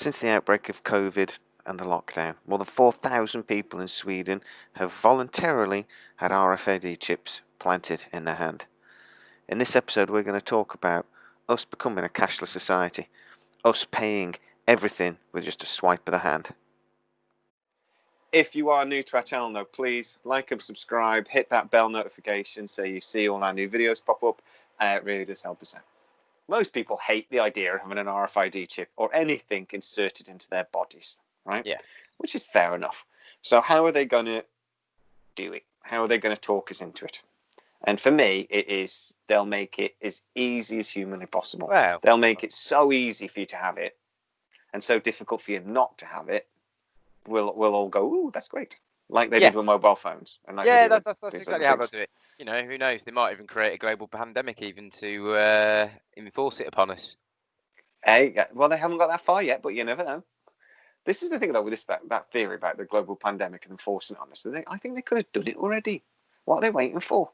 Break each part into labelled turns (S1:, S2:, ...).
S1: Since the outbreak of COVID and the lockdown, more than 4,000 people in Sweden have voluntarily had RFID chips planted in their hand. In this episode, we're going to talk about us becoming a cashless society, us paying everything with just a swipe of the hand. If you are new to our channel, though, please like and subscribe, hit that bell notification so you see all our new videos pop up. It really does help us out. Most people hate the idea of having an RFID chip or anything inserted into their bodies, right?
S2: Yeah.
S1: Which is fair enough. So how are they going to do it? How are they going to talk us into it? And for me, it is they'll make it as easy as humanly possible.
S2: Wow.
S1: They'll make it so easy for you to have it and so difficult for you not to have it. We'll all go, ooh, that's great. Like they did with mobile phones. And like
S2: that's exactly how they'll do it. You know, who knows? They might even create a global pandemic even to enforce it upon us.
S1: Hey, well, they haven't got that far yet, but you never know. This is the thing, though, with that theory about the global pandemic and enforcing it on us. I think they could have done it already. What are they waiting for?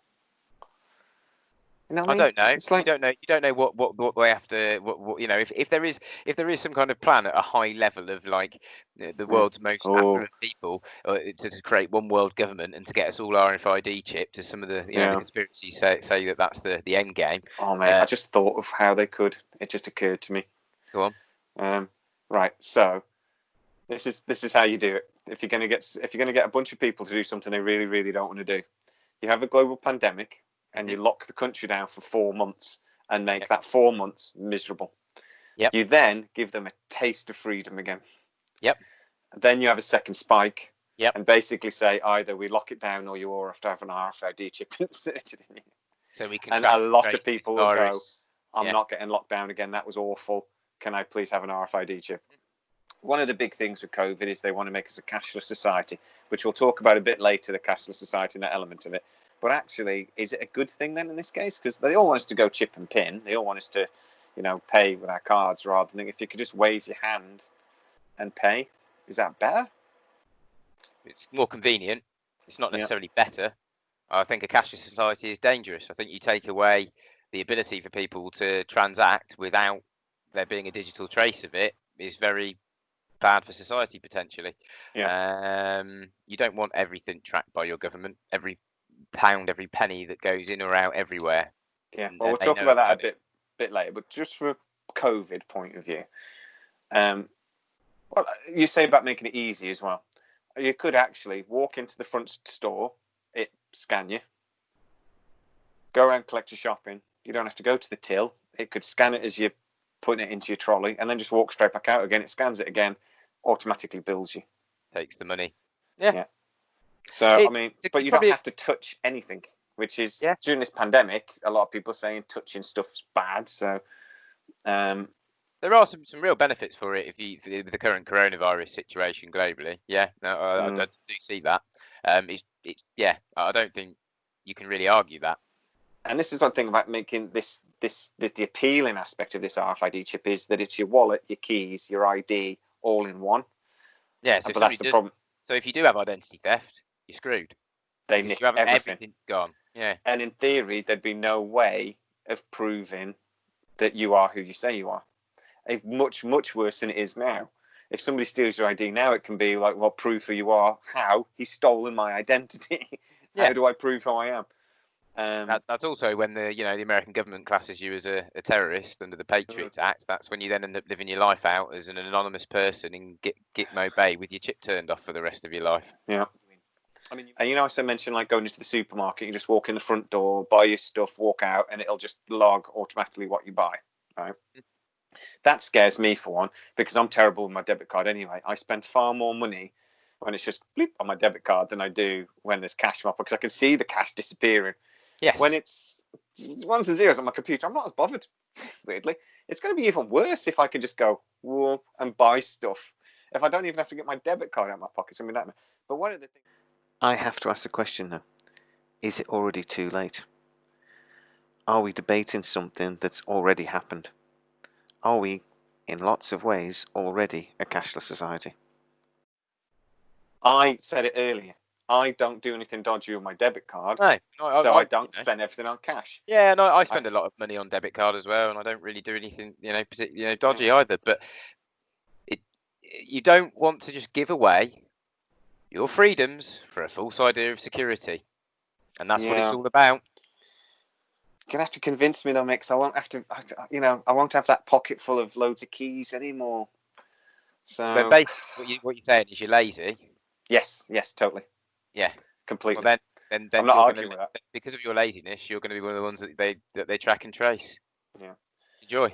S1: You know what I mean?
S2: Don't know.
S1: It's like,
S2: you don't know what they have to. What you know, if there is some kind of plan at a high level of like the world's most affluent people to create one world government and to get us all RFID chipped, as some of the the conspiracies say that's the end game.
S1: Oh mate, I just thought of how they could. It just occurred to me.
S2: Go
S1: on. Right. So this is how you do it. If you're gonna get a bunch of people to do something they really, really don't want to do, you have a global pandemic. And you lock the country down for 4 months and make that 4 months miserable.
S2: Yep.
S1: You then give them a taste of freedom again.
S2: Yep.
S1: Then you have a second spike.
S2: Yep.
S1: And basically say either we lock it down or you all have to have an RFID chip inserted in you.
S2: So we can.
S1: And a lot of people will go, I'm not getting locked down again. That was awful. Can I please have an RFID chip? One of the big things with COVID is they want to make us a cashless society, which we'll talk about a bit later, the cashless society and that element of it. But actually, is it a good thing then in this case? Because they all want us to go chip and pin. They all want us to, pay with our cards rather than if you could just wave your hand and pay. Is that better?
S2: It's more convenient. It's not necessarily better. I think a cashless society is dangerous. I think you take away the ability for people to transact without there being a digital trace of it is very bad for society potentially.
S1: Yeah.
S2: You don't want everything tracked by your government. Every pound, every penny that goes in or out everywhere.
S1: Yeah, well, we'll talk about that a bit later. But just from a COVID point of view, well, you say about making it easy as well. You could actually walk into the front store, it scan you, go around, collect your shopping. You don't have to go to the till. It could scan it as you're putting it into your trolley, and then just walk straight back out again. It scans it again, automatically bills you.
S2: Takes the money.
S1: Yeah. So, but you don't have to touch anything, which is, during this pandemic, a lot of people are saying touching stuff's bad. So,
S2: there are some real benefits for it with the current coronavirus situation globally. Yeah, no, I do see that. I don't think you can really argue that.
S1: And this is one thing about making the appealing aspect of this RFID chip is that it's your wallet, your keys, your ID, all in one.
S2: Yeah, so
S1: but that's the problem.
S2: So if you do have identity theft, you're screwed.
S1: They nick everything.
S2: Everything's gone. Yeah.
S1: And in theory, there'd be no way of proving that you are who you say you are. It's much, much worse than it is now. If somebody steals your ID now, it can be like, well, prove who you are. How? He's stolen my identity. How do I prove who I am?
S2: That's also when the American government classes you as a terrorist under the Patriot Act. That's when you then end up living your life out as an anonymous person in Gitmo Bay with your chip turned off for the rest of your life.
S1: Yeah. And I also mentioned like going into the supermarket, you just walk in the front door, buy your stuff, walk out, and it'll just log automatically what you buy. Right? That scares me for one, because I'm terrible with my debit card anyway. I spend far more money when it's just bleep on my debit card than I do when there's cash in my pocket, because I can see the cash disappearing.
S2: Yes.
S1: When it's ones and zeros on my computer, I'm not as bothered. Weirdly, it's going to be even worse if I can just go and buy stuff. If I don't even have to get my debit card out of my pocket, it's going to be that. But one of the things I have to ask the question now: is it already too late? Are we debating something that's already happened? Are we, in lots of ways, already a cashless society? I said it earlier. I don't do anything dodgy with my debit card,
S2: no,
S1: so I don't spend everything on cash.
S2: Yeah, no, I spend a lot of money on debit card as well, and I don't really do anything, particularly dodgy either. But you don't want to just give away your freedoms for a false idea of security, and that's what it's all about.
S1: You're gonna have to convince me though, Mix. I won't have to. I won't have that pocket full of loads of keys anymore. So
S2: But basically, what you're saying is you're lazy.
S1: Yes, totally.
S2: Yeah,
S1: completely.
S2: Well, then
S1: I'm not arguing with that.
S2: Because of your laziness, you're going to be one of the ones that they track and trace.
S1: Yeah.
S2: Enjoy.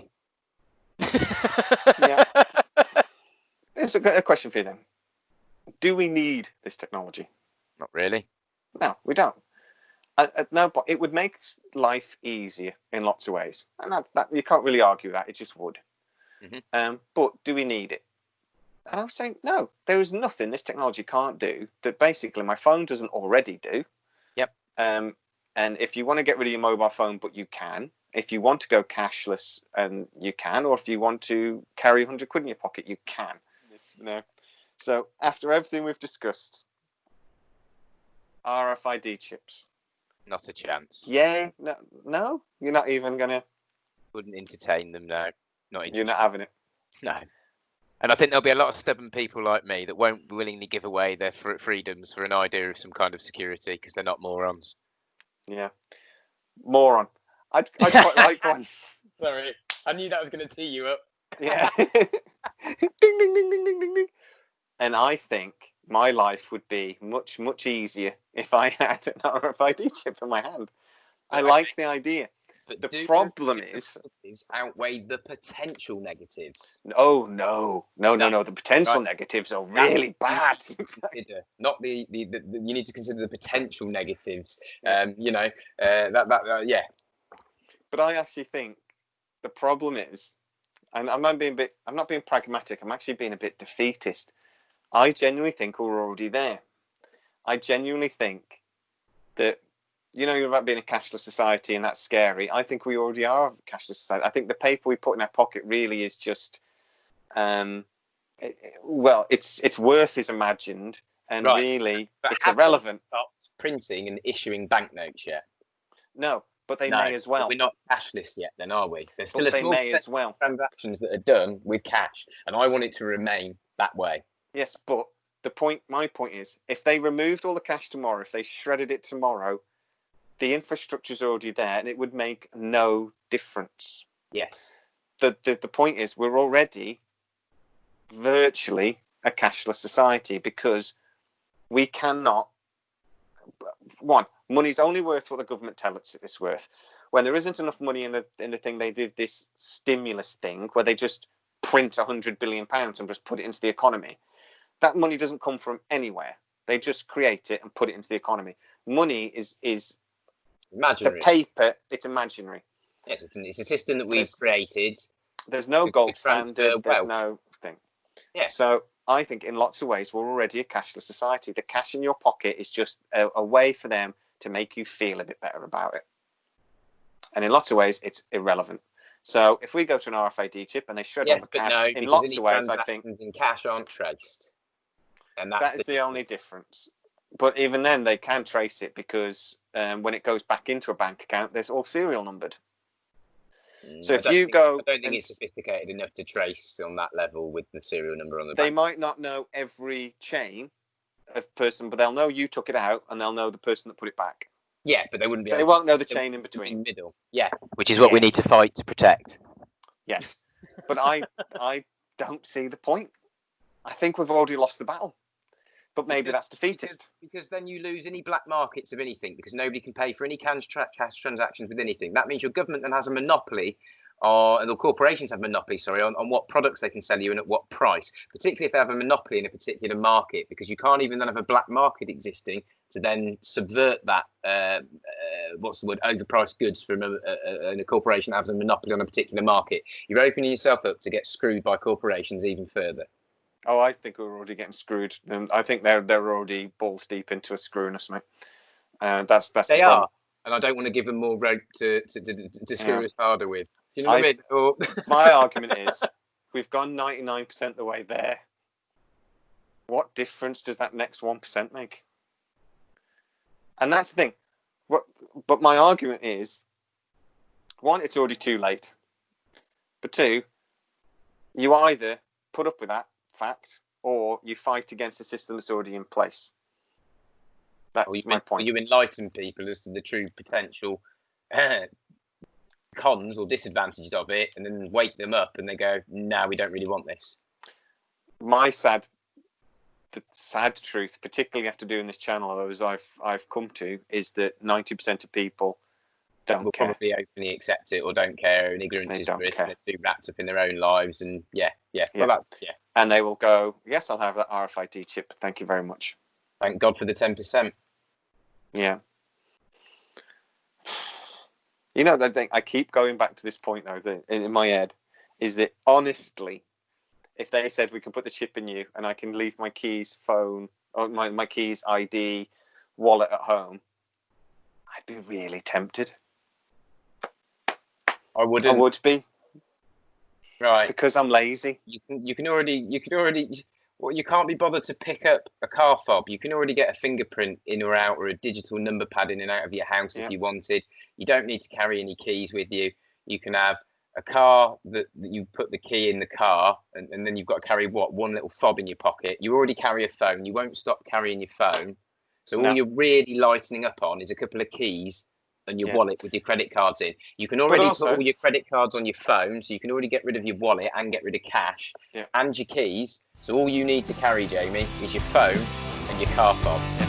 S1: Yeah. It's a question for you then. Do we need this technology?
S2: Not really.
S1: No, we don't. No, but it would make life easier in lots of ways, and that you can't really argue that. It just would.
S2: Mm-hmm.
S1: But do we need it? And I was saying, no, there is nothing this technology can't do that basically my phone doesn't already do.
S2: Yep.
S1: And if you want to get rid of your mobile phone, but you can. If you want to go cashless, and you can, or if you want to carry 100 quid in your pocket, you can. So after everything we've discussed, RFID chips.
S2: Not a chance.
S1: Yeah, no, you're not even gonna.
S2: Wouldn't entertain them now. Not interested.
S1: You're not having it.
S2: No. And I think there'll be a lot of stubborn people like me that won't willingly give away their freedoms for an idea of some kind of security because they're not morons.
S1: Yeah, moron. I'd quite like one.
S2: Sorry, I knew that was going to tee you up.
S1: Yeah. Ding, ding, ding, ding, ding, ding, ding. And I think my life would be much, much easier if I had an RFID chip in my hand. I like the idea. But the problem is,
S2: outweigh the potential negatives.
S1: Oh no. The potential negatives are really bad.
S2: Not the you need to consider the potential negatives.
S1: Yeah.
S2: Yeah.
S1: But I actually think the problem is, and I'm not being pragmatic. I'm actually being a bit defeatist. I genuinely think we're already there. I genuinely think that. You're about being a cashless society, and that's scary. I think we already are a cashless society. I think the paper we put in our pocket really is just, its worth is imagined, and really it's irrelevant.
S2: Stopped printing and issuing banknotes yet?
S1: No, but they may as well.
S2: We're not cashless yet, then, are we? There's still
S1: but they may as well.
S2: Transactions that are done with cash, and I want it to remain that way.
S1: Yes, but my point is, if they removed all the cash tomorrow, if they shredded it tomorrow, the infrastructure's already there, and it would make no difference.
S2: Yes.
S1: The point is, we're already virtually a cashless society because we cannot. One, money's only worth what the government tells us it's worth. When there isn't enough money in the thing, they did this stimulus thing where they just print £100 billion and just put it into the economy. That money doesn't come from anywhere. They just create it and put it into the economy. Money is
S2: imaginary.
S1: The paper, it's imaginary.
S2: Yes, it's a system that we've created.
S1: There's no gold standards. There's no thing.
S2: Yeah.
S1: So I think in lots of ways we're already a cashless society. The cash in your pocket is just a way for them to make you feel a bit better about it. And in lots of ways, it's irrelevant. So if we go to an RFID chip and they shred all the cash, in lots of ways, I think
S2: in cash aren't traced. And
S1: that is the only difference. But even then, they can trace it because when it goes back into a bank account, there's all serial numbered. So I don't
S2: think it's sophisticated enough to trace on that level with the serial number on the
S1: They
S2: bank.
S1: might not know every chain of person, but they'll know you took it out, and they'll know the person that put it back.
S2: Yeah, but they wouldn't be.
S1: They won't know the chain in between.
S2: In the middle. Yeah, which is what we need to fight to protect.
S1: Yes, but I don't see the point. I think we've already lost the battle. But maybe that's defeatist.
S2: Because then you lose any black markets of anything because nobody can pay for any cash transactions with anything. That means your government then has a monopoly, and the corporations have monopoly, on what products they can sell you and at what price, particularly if they have a monopoly in a particular market, because you can't even then have a black market existing to then subvert that, overpriced goods from a corporation that has a monopoly on a particular market. You're opening yourself up to get screwed by corporations even further.
S1: Oh, I think we're already getting screwed. I think they're already balls deep into a screwing us, mate. That's
S2: they the are, and I don't want to give them more rope to screw us harder with. Do you know what I mean? Or...
S1: My argument is, we've gone 99% of the way there. What difference does that next 1% make? And that's the thing. But my argument is, one, it's already too late. But two, you either put up with that fact, or you fight against a system that's already in place. That's my point.
S2: You enlighten people as to the true potential cons or disadvantages of it, and then wake them up, and they go, "No, we don't really want this."
S1: The sad truth, particularly after doing this channel, though, as I've come to, is that 90% of people don't
S2: will
S1: care.
S2: Probably openly accept it or don't care, and ignorance is bliss. They're too wrapped up in their own lives, and
S1: and they will go, "Yes, I'll have that RFID chip. Thank you very much.
S2: Thank God for the 10%."
S1: Yeah. You know, I keep going back to this point though, in my head, is that honestly, if they said we can put the chip in you and I can leave my keys, phone, or my keys, ID, wallet at home, I'd be really tempted.
S2: I wouldn't.
S1: I would be.
S2: Right.
S1: Because I'm lazy.
S2: You can already. Well, you can't be bothered to pick up a car fob. You can already get a fingerprint in or out, or a digital number pad in and out of your house if you wanted. You don't need to carry any keys with you. You can have a car that you put the key in the car, and then you've got to carry one little fob in your pocket. You already carry a phone. You won't stop carrying your phone. So all you're really lightening up on is a couple of keys and your wallet with your credit cards in. You can already put all your credit cards on your phone, so you can already get rid of your wallet and get rid of cash and your keys. So all you need to carry, Jamie, is your phone and your car fob.